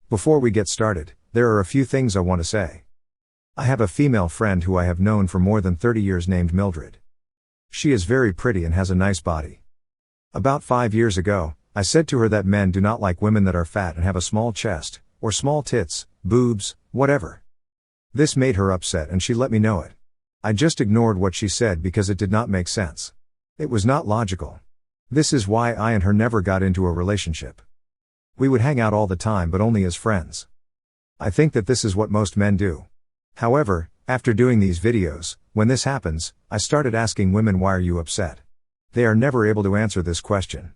Before we get started, there are a few things I want to say. I have a female friend who I have known for more than 30 years named Mildred. She is very pretty and has a nice body. About 5 years ago, I said to her that men do not like women that are fat and have a small chest, or small tits, boobs, whatever. This made her upset and she let me know it. I just ignored what she said because it did not make sense. It was not logical. This is why I and her never got into a relationship. We would hang out all the time but only as friends. I think that this is what most men do. However, after doing these videos, when this happens, I started asking women, why are you upset? They are never able to answer this question.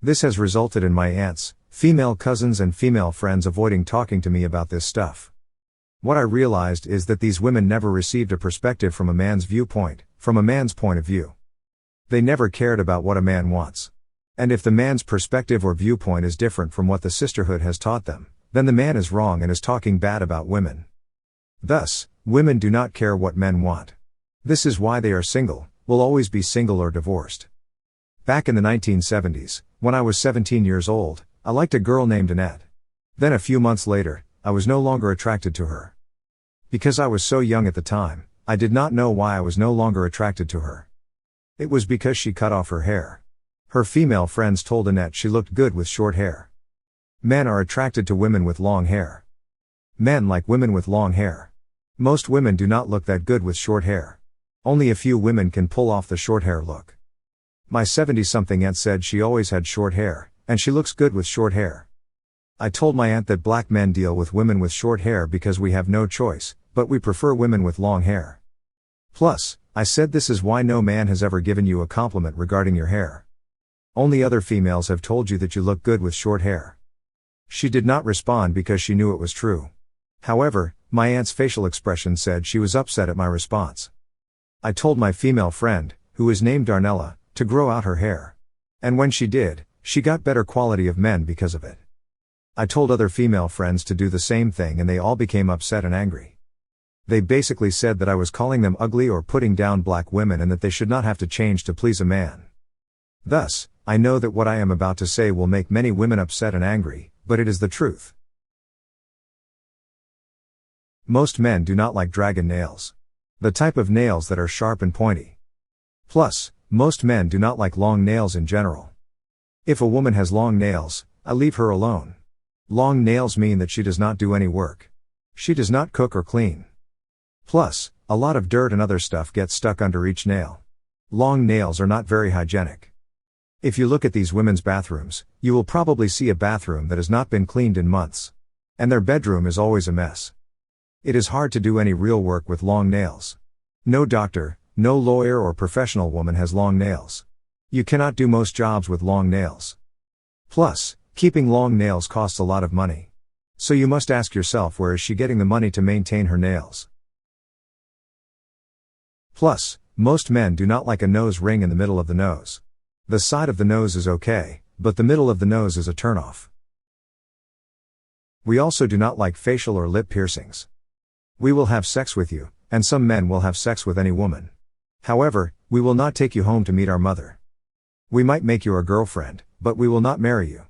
This has resulted in my aunts, female cousins and female friends avoiding talking to me about this stuff. What I realized is that these women never received a perspective from a man's viewpoint, from a man's point of view. They never cared about what a man wants. And if the man's perspective or viewpoint is different from what the sisterhood has taught them, then the man is wrong and is talking bad about women. Thus, women do not care what men want. This is why they are single, will always be single or divorced. Back in the 1970s, when I was 17 years old, I liked a girl named Annette. Then a few months later, I was no longer attracted to her. Because I was so young at the time, I did not know why I was no longer attracted to her. It was because she cut off her hair. Her female friends told Annette she looked good with short hair. Men are attracted to women with long hair. Men like women with long hair. Most women do not look that good with short hair. Only a few women can pull off the short hair look. My 70-something aunt said she always had short hair, and she looks good with short hair. I told my aunt that black men deal with women with short hair because we have no choice, but we prefer women with long hair. Plus, I said this is why no man has ever given you a compliment regarding your hair. Only other females have told you that you look good with short hair. She did not respond because she knew it was true. However, my aunt's facial expression said she was upset at my response. I told my female friend, who is named Darnella, to grow out her hair. And when she did, she got better quality of men because of it. I told other female friends to do the same thing and they all became upset and angry. They basically said that I was calling them ugly or putting down black women and that they should not have to change to please a man. Thus, I know that what I am about to say will make many women upset and angry, but it is the truth. Most men do not like dragon nails. The type of nails that are sharp and pointy. Plus, most men do not like long nails in general. If a woman has long nails, I leave her alone. Long nails mean that she does not do any work. She does not cook or clean. Plus, a lot of dirt and other stuff gets stuck under each nail. Long nails are not very hygienic. If you look at these women's bathrooms, you will probably see a bathroom that has not been cleaned in months. And their bedroom is always a mess. It is hard to do any real work with long nails. No doctor, no lawyer or professional woman has long nails. You cannot do most jobs with long nails. Plus, keeping long nails costs a lot of money. So you must ask yourself, where is she getting the money to maintain her nails? Plus, most men do not like a nose ring in the middle of the nose. The side of the nose is okay, but the middle of the nose is a turnoff. We also do not like facial or lip piercings. We will have sex with you, and some men will have sex with any woman. However, we will not take you home to meet our mother. We might make you our girlfriend, but we will not marry you.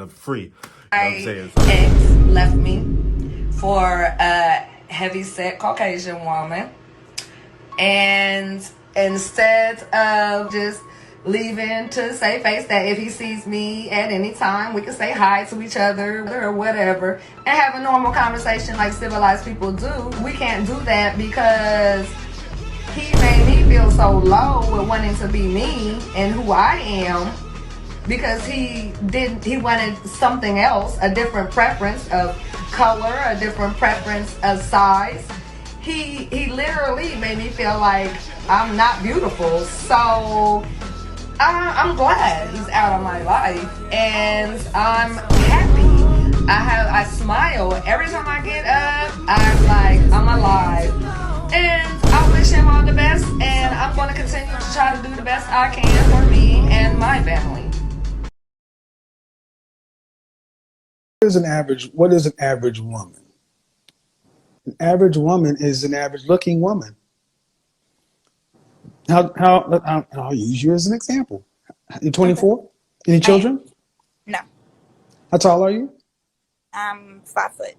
Free. My ex left me for a heavy-set Caucasian woman, and instead of just leaving to say face that if he sees me at any time, we can say hi to each other or whatever and have a normal conversation like civilized people do. We can't do that because he made me feel so low with wanting to be me and who I am, because he wanted something else, a different preference of color, a different preference of size. He literally made me feel like I'm not beautiful. So I'm glad he's out of my life, and I'm happy. I smile every time I get up. I'm like, I'm alive, and I wish him all the best, and I'm going to continue to try to do the best I can for me and my family. What is an average woman? An average woman is an average looking woman. I'll use you as an example. You're 24? Any children? No. How tall are you? I'm 5 foot.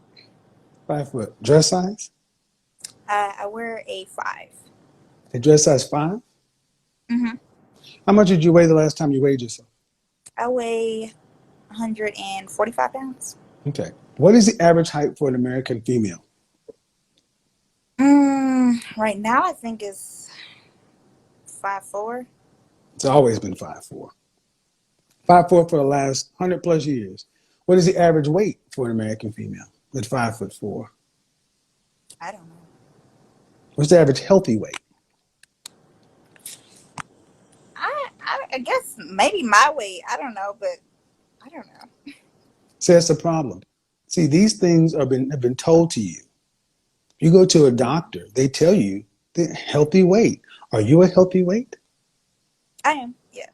5 foot. Dress size? I wear a 5. A dress size 5? Mm-hmm. How much did you weigh the last time you weighed yourself? I weigh 145 pounds. Okay. What is the average height for an American female? Right now I think it's 5'4". It's always been 5'4". 5'4" for the last 100 plus years. What is the average weight for an American female at 5'4"? I don't know. What's the average healthy weight? I guess maybe my weight. I don't know, but I don't know. See, that's the problem. See, these things have been told to you. You go to a doctor, they tell you the healthy weight. Are you a healthy weight? I am. Yeah.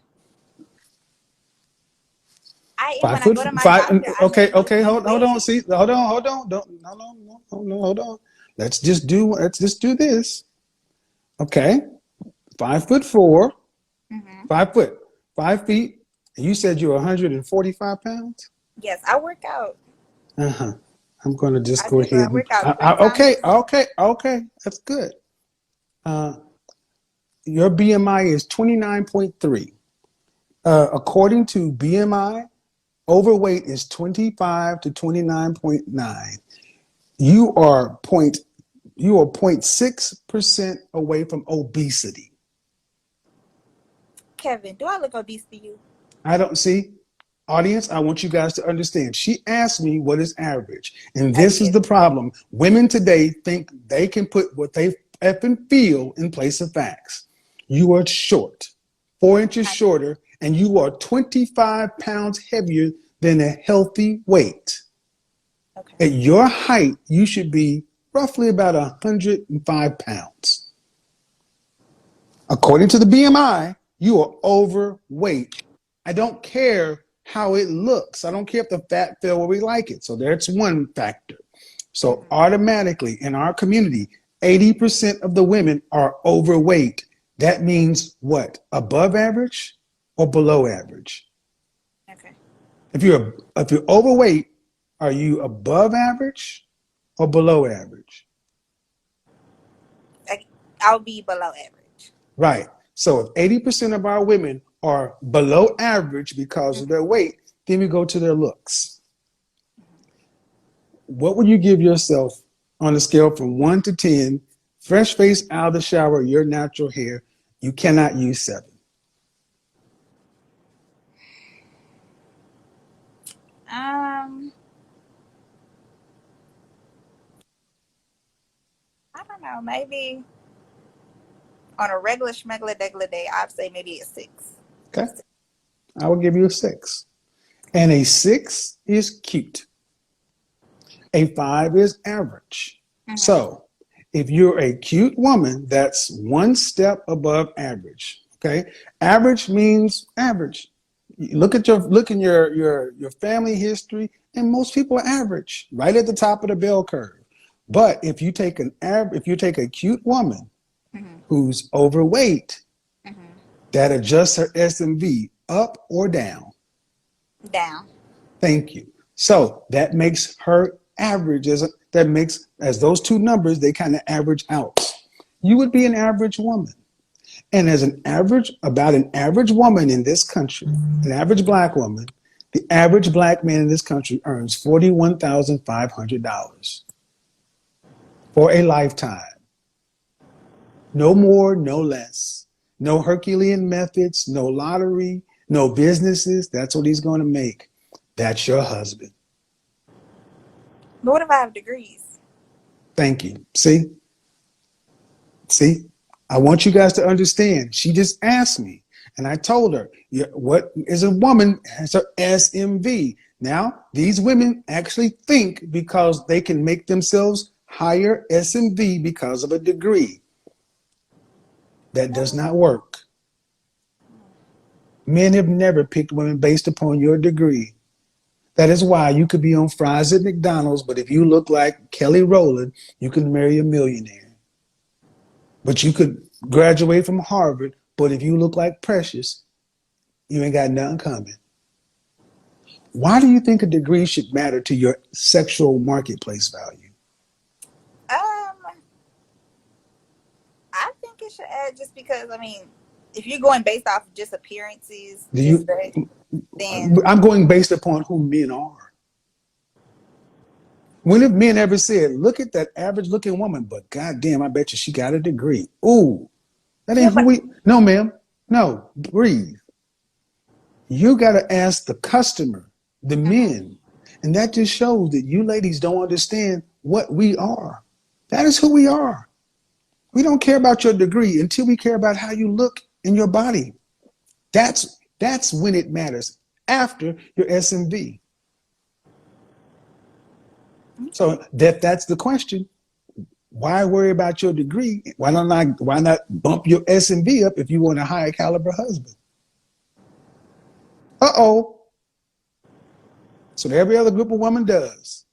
I am. Five When I foot go to my five. doctor, I Okay, mean, look okay. in the Hold on. bed. See, hold on. Don't. No. Hold on. Let's just do this. Okay. 5'4". Mm-hmm. 5 foot. 5 feet. And you said you're 145 pounds. Yes, I work out. Uh-huh. I'm going to just I go do. I ahead and. work out 3 times Okay. a week. Okay. That's good. Your BMI is 29.3. According to BMI, overweight is 25 to 29.9. You are 0.6% away from obesity. Kevin, do I look obese to you? I don't see. Audience, I want you guys to understand. She asked me what is average. And I this is did. the problem. Women today think they can put what they effing feel in place of facts. You are short, 4 inches shorter, and you are 25 pounds heavier than a healthy weight. Okay. At your height, you should be roughly about 105 pounds. According to the BMI, you are overweight. I don't care how it looks. I don't care if the fat fell where we like it. So that's one factor. So automatically in our community, 80% of the women are overweight. That means what? Above average or below average? Okay. If you're overweight, are you above average or below average? I'll be below average. Right. So if 80% of our women are below average because of their weight, then we go to their looks. What would you give yourself on a scale from 1 to 10, fresh face out of the shower, your natural hair? You cannot use 7. I don't know. Maybe on a regular schmegular degular day, I'd say maybe a 6. Okay. I will give you a 6. And a 6 is cute. A 5 is average. Mm-hmm. So if you're a cute woman, that's one step above average. Okay. Average means average. Look at your family history, and most people are average, right at the top of the bell curve. But if you take a cute woman who's overweight, that adjusts her SMV up or down. Down. Thank you. So that makes her average as those two numbers, they kind of average out. You would be an average woman. And as an average woman in this country, an average black woman, the average black man in this country earns $41,500 for a lifetime. No more, no less. No Herculean methods, no lottery, no businesses. That's what he's going to make. That's your husband. But what if I have degrees? Thank you. See? I want you guys to understand. She just asked me, and I told her, what is a woman has her SMV. Now, these women actually think because they can make themselves higher SMV because of a degree. That does not work. Men have never picked women based upon your degree. That is why you could be on fries at McDonald's, but if you look like Kelly Rowland, you can marry a millionaire. But you could graduate from Harvard, but if you look like Precious, you ain't got nothing coming. Why do you think a degree should matter to your sexual marketplace value? I think it should add just because, I mean, if you're going based off of just appearances, Do just you? that, then I'm going based upon who men are. When have men ever said, "Look at that average-looking woman, but goddamn, I bet you she got a degree"? Ooh, that yeah, ain't who but we. No, ma'am. No, breathe. You got to ask the customer, the men, and that just shows that you ladies don't understand what we are. That is who we are. We don't care about your degree until we care about how you look in your body. That's when it matters after your SMV. okay. So that's the question. Why worry about your degree? Why not bump your SMV up if you want a higher caliber husband? Uh-oh. So every other group of women does.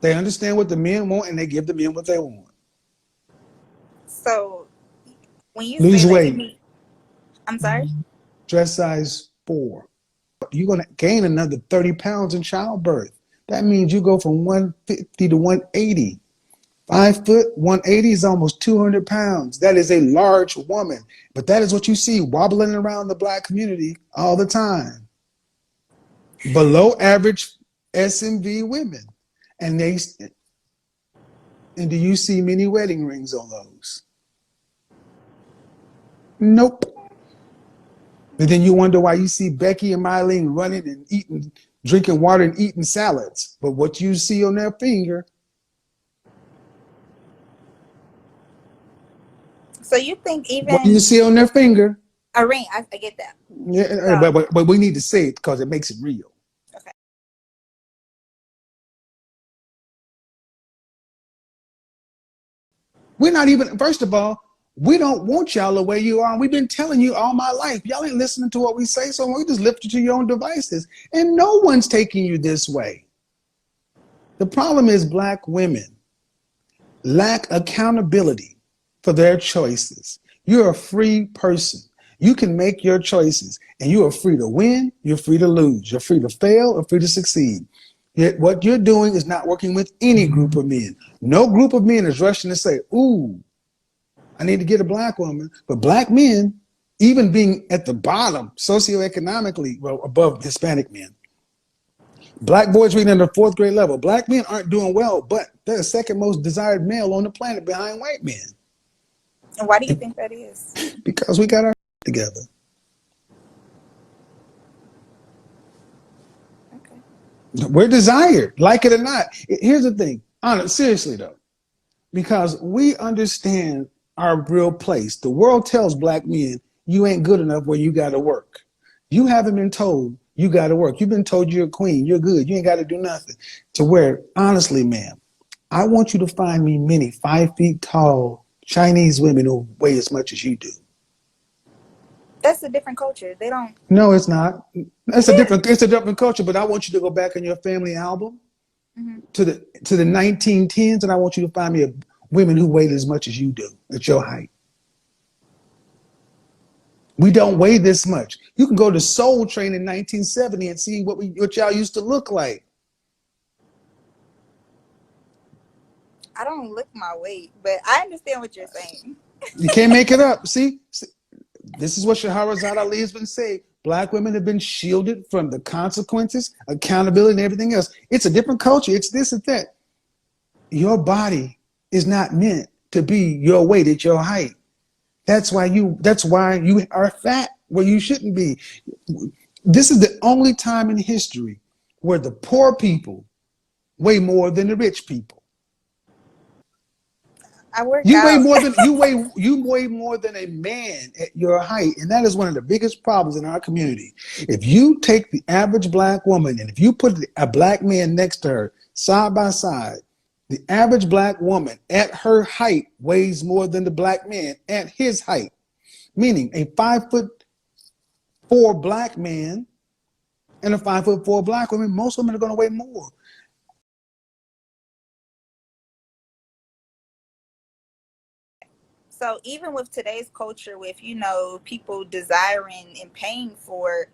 They understand what the men want and they give the men what they want. So when you say Lose that you weight, need, I'm sorry. dress size 4. You're going to gain another 30 pounds in childbirth. That means you go from 150 to 180. 5 foot, 180 is almost 200 pounds. That is a large woman. But that is what you see wobbling around the black community all the time. Below average SMV women. And do you see many wedding rings on those? Nope. And then you wonder why you see Becky and Mylene running and eating, drinking water and eating salads. But what you see on their finger, So you think what you even see on their finger, a ring? I get that. yeah, So but we need to say it because it makes it real. okay. We're not even, first of all, we don't want y'all the way you are. We've been telling you all my life. Y'all ain't listening to what we say, so we just lift you to your own devices. And no one's taking you this way. The problem is black women lack accountability for their choices. You're a free person. You can make your choices, and you are free to win, you're free to lose, you're free to fail, or free to succeed. Yet what you're doing is not working with any group of men. No group of men is rushing to say, ooh, I need to get a black woman. But black men, even being at the bottom socioeconomically, well, above Hispanic men, black boys reading at the 4th grade level, black men aren't doing well, but they're the second most desired male on the planet behind white men. And why do you think that is? Because we got our together. Okay. We're desired, like it or not. Here's the thing, seriously though, because we understand our real place. The world tells black men, you ain't good enough where you got to work. You haven't been told you got to work. You've been told you're a queen, you're good, you ain't got to do nothing. To where, honestly, ma'am, I want you to find me many 5 feet tall Chinese women who weigh as much as you do. That's a different culture. They don't. No, it's not. It is. It's a different culture, but I want you to go back in your family album Mm-hmm. to the 1910s, and I want you to find me women who weighed as much as you do at your height. We don't weigh this much. You can go to Soul Train in 1970 and see what y'all used to look like. I don't look my weight, but I understand what you're saying. You can't make it up. See, this is what Shahrazad Ali has been saying. Black women have been shielded from the consequences, accountability, and everything else. It's a different culture. It's this and that. Your body is not meant to be your weight at your height. That's why you are fat where you shouldn't be. This is the only time in history where the poor people weigh more than the rich people. I work You weigh out. more than you weigh more than a man at your height, and that is one of the biggest problems in our community. If you take the average black woman and if you put a black man next to her side by side, the average black woman at her height weighs more than the black man at his height. Meaning a 5'4" black man and a 5'4" black woman, most women are going to weigh more. So even with today's culture, with people desiring and paying for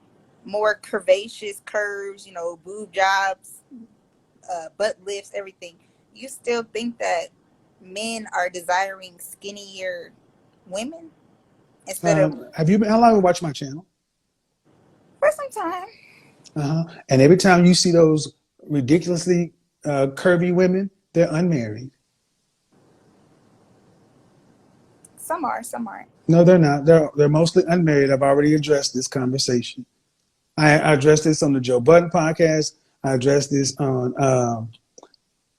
more curvaceous curves, you know, boob jobs, butt lifts, everything, you still think that men are desiring skinnier women instead of Have you been? How long have you watched my channel? for some time? And every time you see those ridiculously curvy women, they're unmarried. Some are, some aren't. No, they're not. They're mostly unmarried. I've already addressed this conversation. I addressed this on the Joe Budden podcast. I addressed this on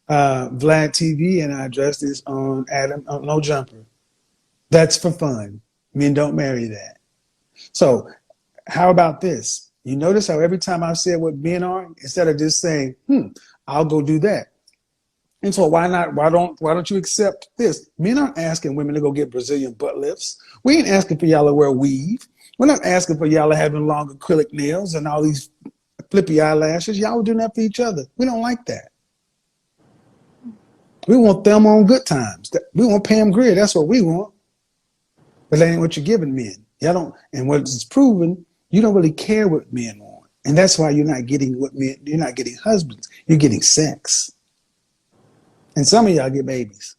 Vlad TV, and I addressed this on Adam No Jumper. That's for fun. Men don't marry that. So how about this? You notice how every time I said what men are, instead of just saying, I'll go do that. And so why not? Why don't you accept this? Men aren't asking women to go get Brazilian butt lifts. We ain't asking for y'all to wear weave. We're not asking for y'all to having long acrylic nails and all these flippy eyelashes. Y'all are doing that for each other. We don't like that. We want them on good times. We want Pam Grier. That's what we want. But that ain't what you're giving men. Y'all don't. And what's proven, you don't really care what men want. And that's why you're not getting what men. You're not getting husbands. You're getting sex. And some of y'all get babies.